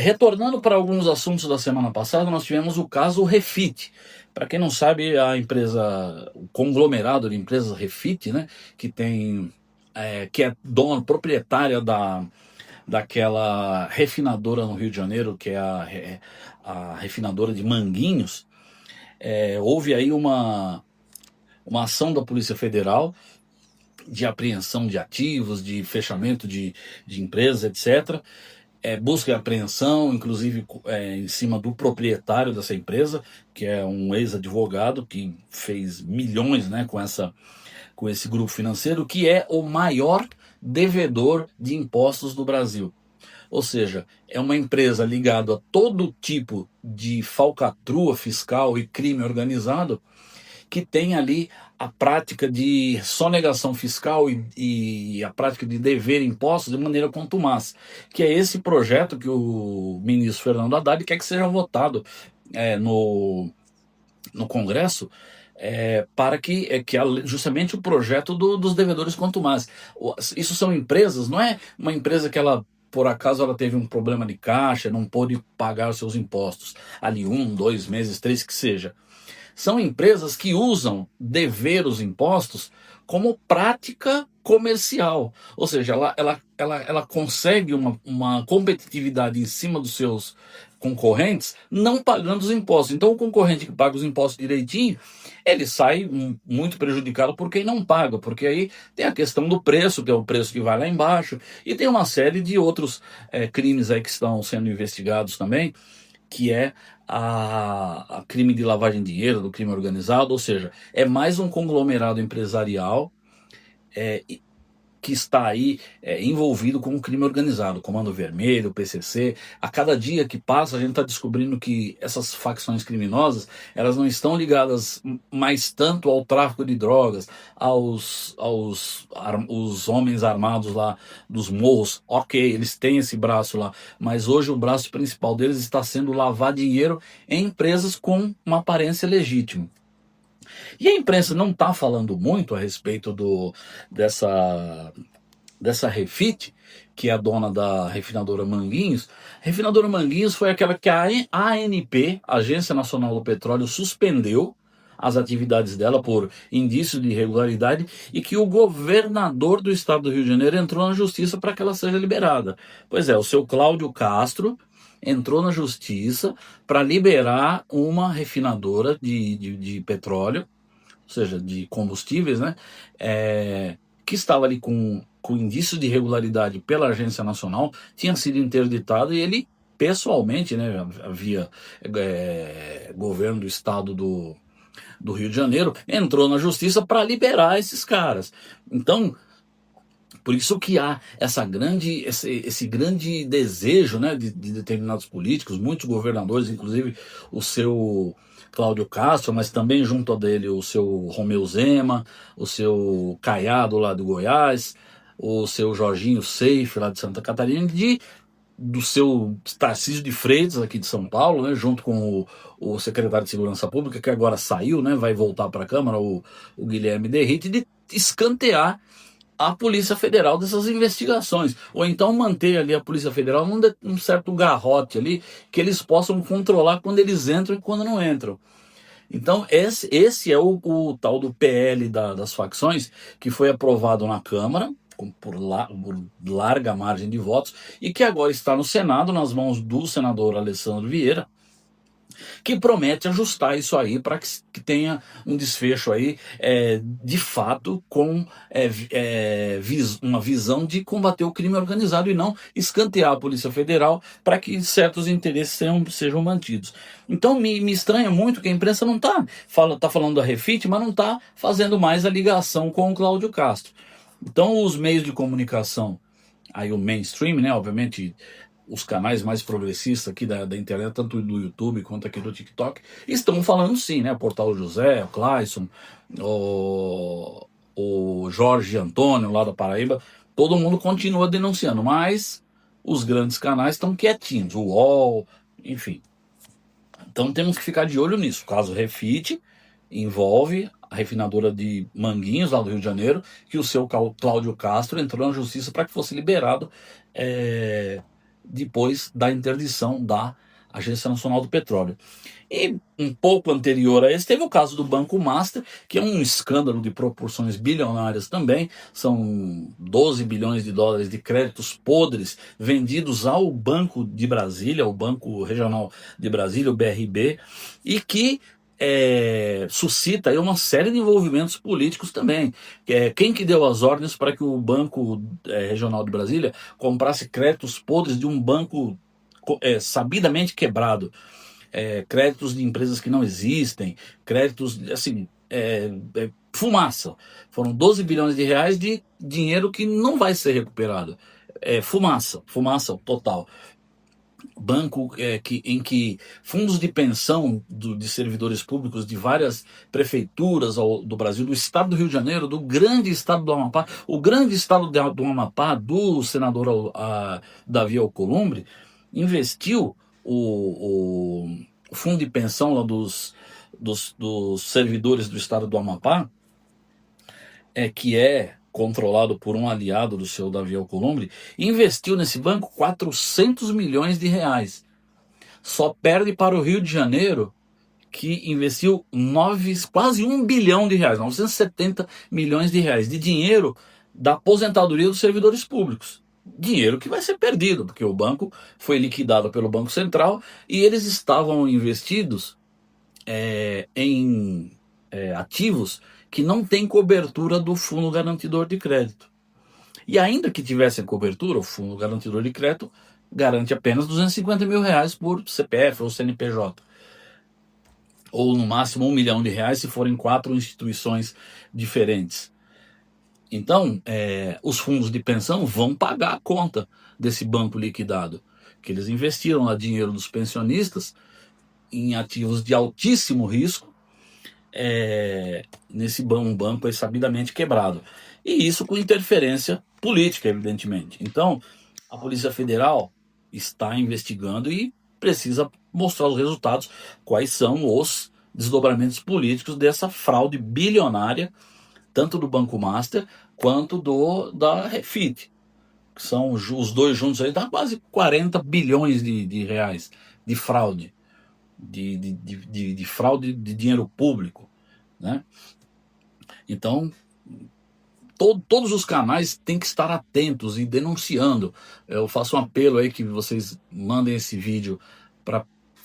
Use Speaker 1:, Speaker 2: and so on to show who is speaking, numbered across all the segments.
Speaker 1: Retornando para alguns assuntos da semana passada, nós tivemos o caso Refit. Para quem não sabe, a empresa, o conglomerado de empresas Refit, né, que é dona proprietária daquela refinadora no Rio de Janeiro, que é a refinadora de Manguinhos. Houve aí uma ação da Polícia Federal de apreensão de ativos, de fechamento de empresas, etc. Busca e apreensão, inclusive em cima do proprietário dessa empresa, que é um ex-advogado que fez milhões, né, com esse grupo financeiro, que é o maior devedor de impostos do Brasil. Ou seja, é uma empresa ligada a todo tipo de falcatrua fiscal e crime organizado, que tem ali a prática de sonegação fiscal e a prática de dever impostos de maneira contumaz, que é esse projeto que o ministro Fernando Haddad quer que seja votado no Congresso, para justamente o projeto dos devedores contumazes. Isso são empresas, não é uma empresa que ela, por acaso, ela teve um problema de caixa, não pôde pagar os seus impostos ali 1, 2 meses, 3, que seja. São empresas que usam dever os impostos como prática comercial. Ou seja, ela consegue uma competitividade em cima dos seus concorrentes não pagando os impostos. Então, o concorrente que paga os impostos direitinho, ele sai muito prejudicado por quem não paga, porque aí tem a questão do preço, que é o preço que vai lá embaixo, e tem uma série de outros crimes aí que estão sendo investigados também, que é a crime de lavagem de dinheiro, do crime organizado. Ou seja, é mais um conglomerado empresarial que está aí envolvido com o crime organizado, Comando Vermelho, PCC. A cada dia que passa, a gente está descobrindo que essas facções criminosas, elas não estão ligadas mais tanto ao tráfico de drogas, os homens armados lá dos morros. Ok, eles têm esse braço lá, mas hoje o braço principal deles está sendo lavar dinheiro em empresas com uma aparência legítima. E a imprensa não está falando muito a respeito dessa Refit, que é a dona da refinadora Manguinhos. A refinadora Manguinhos foi aquela que a ANP, Agência Nacional do Petróleo, suspendeu as atividades dela por indício de irregularidade, e que o governador do estado do Rio de Janeiro entrou na justiça para que ela seja liberada. Pois é, o seu Cláudio Castro entrou na justiça para liberar uma refinadora de petróleo, ou seja, de combustíveis, né, que estava ali com indício de irregularidade pela Agência Nacional, tinha sido interditado, e ele pessoalmente, né, havia governo do estado do Rio de Janeiro, entrou na justiça para liberar esses caras. Então, por isso que há esse grande desejo, né, de determinados políticos, muitos governadores, inclusive o seu Cláudio Castro, mas também junto a dele o seu Romeu Zema, o seu Caiado lá do Goiás, o seu Jorginho Seif lá de Santa Catarina, do seu Tarcísio de Freitas aqui de São Paulo, né, junto com o secretário de Segurança Pública, que agora saiu, né, vai voltar para a Câmara, o Guilherme Derrite, de escantear a Polícia Federal dessas investigações, ou então manter ali a Polícia Federal num certo garrote ali, que eles possam controlar quando eles entram e quando não entram. Então esse é o tal do PL das facções, que foi aprovado na Câmara por larga margem de votos, e que agora está no Senado, nas mãos do senador Alessandro Vieira, que promete ajustar isso aí para que tenha um desfecho aí, de fato, com uma visão de combater o crime organizado, e não escantear a Polícia Federal para que certos interesses sejam mantidos. Então me estranha muito que a imprensa não está falando da Refit, mas não está fazendo mais a ligação com o Cláudio Castro. Então os meios de comunicação, aí o mainstream, né, obviamente os canais mais progressistas aqui da internet, tanto do YouTube quanto aqui do TikTok, estão falando sim, né? Portal José, o Clayson, o Jorge Antônio lá da Paraíba, todo mundo continua denunciando, mas os grandes canais estão quietinhos, o UOL, enfim. Então temos que ficar de olho nisso. O caso Refit envolve a refinadora de Manguinhos, lá do Rio de Janeiro, que o seu Cláudio Castro entrou na justiça para que fosse liberado depois da interdição da Agência Nacional do Petróleo. E um pouco anterior a esse, teve o caso do Banco Master, que é um escândalo de proporções bilionárias também. São 12 bilhões de dólares de créditos podres vendidos ao Banco de Brasília, ao Banco Regional de Brasília, o BRB, e que suscita aí uma série de envolvimentos políticos também. Quem que deu as ordens para que o Banco Regional de Brasília comprasse créditos podres de um banco sabidamente quebrado? Créditos de empresas que não existem, créditos, assim, fumaça. Foram 12 bilhões de reais de dinheiro que não vai ser recuperado. Fumaça total. Banco em que fundos de pensão de servidores públicos de várias prefeituras do Brasil, do estado do Rio de Janeiro, do grande estado do Amapá, o grande estado do Amapá, do senador Davi Alcolumbre, investiu o fundo de pensão lá dos servidores do estado do Amapá, que é controlado por um aliado do seu Davi Alcolumbre, investiu nesse banco 400 milhões de reais. Só perde para o Rio de Janeiro, que investiu quase 1 bilhão de reais, 970 milhões de reais de dinheiro da aposentadoria dos servidores públicos. Dinheiro que vai ser perdido, porque o banco foi liquidado pelo Banco Central e eles estavam investidos em ativos que não têm cobertura do Fundo Garantidor de Crédito. E ainda que tivesse cobertura, o Fundo Garantidor de Crédito garante apenas 250 mil reais por CPF ou CNPJ. Ou no máximo 1 milhão de reais se forem 4 instituições diferentes. Então, os fundos de pensão vão pagar a conta desse banco liquidado, que eles investiram lá dinheiro dos pensionistas em ativos de altíssimo risco, nesse banco é sabidamente quebrado. E isso com interferência política, evidentemente. Então, a Polícia Federal está investigando e precisa mostrar os resultados, quais são os desdobramentos políticos dessa fraude bilionária, tanto do Banco Master quanto da Refit, que são os dois juntos aí, dá quase 40 bilhões de reais de fraude, de fraude de dinheiro público, né? Então, todos os canais têm que estar atentos e denunciando. Eu faço um apelo aí que vocês mandem esse vídeo para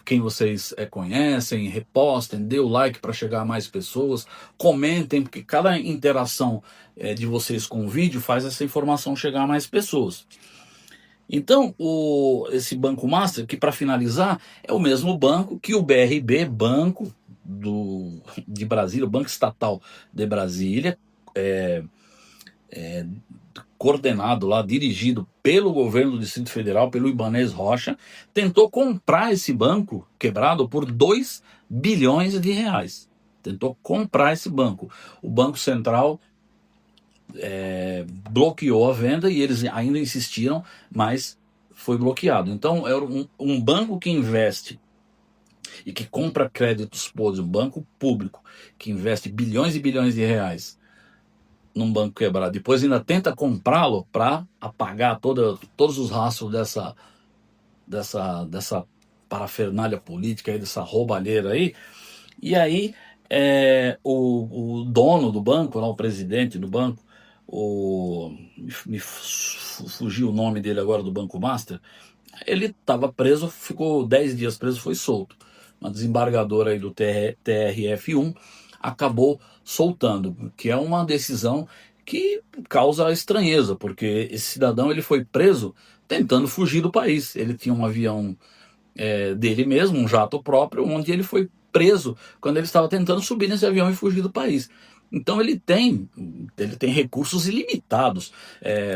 Speaker 1: quem vocês conhecem, repostem, dê o like para chegar a mais pessoas, comentem, porque cada interação de vocês com o vídeo faz essa informação chegar a mais pessoas. Então, esse Banco Master, que para finalizar, é o mesmo banco que o BRB, Banco de Brasília, o Banco Estatal de Brasília, coordenado lá, dirigido pelo governo do Distrito Federal, pelo Ibanez Rocha, tentou comprar esse banco quebrado por 2 bilhões de reais. Tentou comprar esse banco. O Banco Central bloqueou a venda e eles ainda insistiram, mas foi bloqueado. Então, é um banco que investe e que compra créditos podres, um banco público que investe bilhões e bilhões de reais num banco quebrado, depois ainda tenta comprá-lo para apagar todos os rastros dessa parafernália política aí, dessa roubalheira aí. E aí o dono do banco, lá, o presidente do banco, me fugiu o nome dele agora, do Banco Master, ele estava preso, ficou 10 dias preso, foi solto. Uma desembargadora aí do TRF1 acabou soltando, que é uma decisão que causa estranheza, porque esse cidadão ele foi preso tentando fugir do país. Ele tinha um avião dele mesmo, um jato próprio, onde ele foi preso quando ele estava tentando subir nesse avião e fugir do país. Então ele tem recursos ilimitados.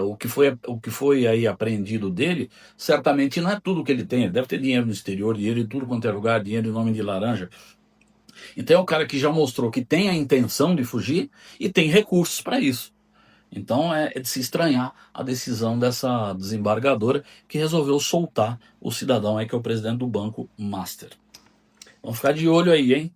Speaker 1: O que foi aí apreendido dele, certamente não é tudo que ele tem. Ele deve ter dinheiro no exterior, dinheiro em tudo quanto é lugar, dinheiro em nome de laranja. Então é um cara que já mostrou que tem a intenção de fugir e tem recursos para isso. Então é de se estranhar a decisão dessa desembargadora que resolveu soltar o cidadão aí, que é o presidente do Banco Master. Vamos ficar de olho aí, hein?